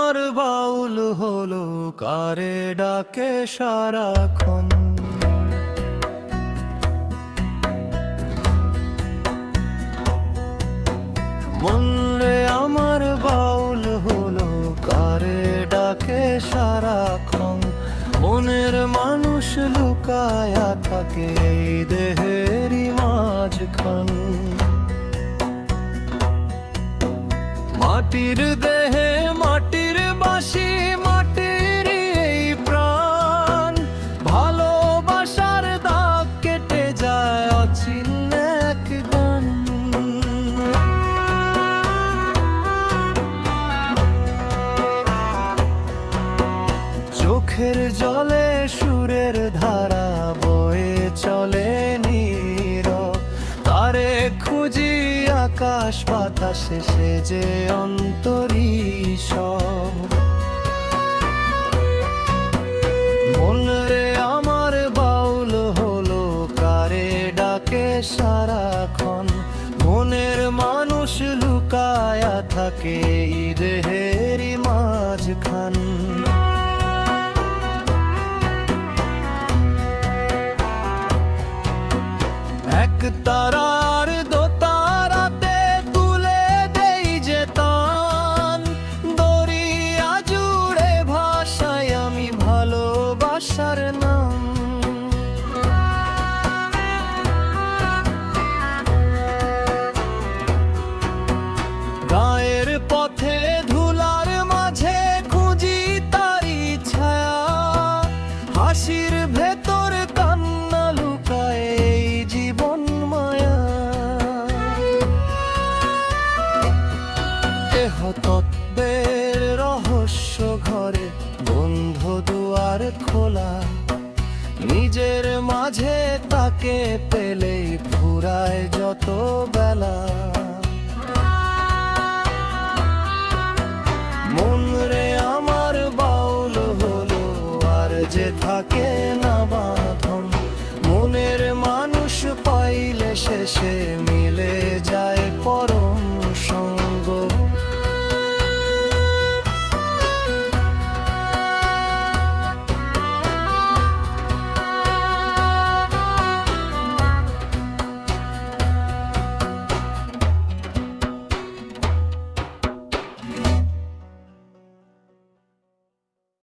আমার বাউল হলো কারে ডাকে সারাক্ষণ। মন রে আমার বাউল হলো কারে ডাকে সারাক্ষণ। মনের মানুষ লুকায়া থাকে এই দেহেরই মাঝখান। মাটির দেহে মাটির বাঁশি, মাটির এই প্রাণ। ভালোবাসার দাগ কেটে যায় অচিন এক গান। চোখের জলে সুরের ধারা বয়ে চলে নীরব। তারে খুঁজি আকাশ বাতাসে সেজে অন্তরীশ। মন রে আমার বাউল হলো কারে ডাকে সারাক্ষণ। মনের মানুষ লুকায়া থাকে এই দেহেরই মাঝখান। এক তারার দোতারাতে তুলে দেই যে তান। দরিয়া জুড়ে ভাষায় আমি ভালোবাসার নাম। গায়ের পথে ধুলার মাঝে খুঁজি তারি ছায়া। হাসির ভেতর কান্না লুকায় এই জীবন মায়া। এহ তত্ত্বের রহস্য ঘরে বন্ধ দুয়ার খোলা। নিজের মাঝে তাকে পেলেই ফুরায় যত বেলা। মন রে আমার বাউল হলো আর যে থাকে না বাঁধন। মনের মানুষ পাইলে শেষে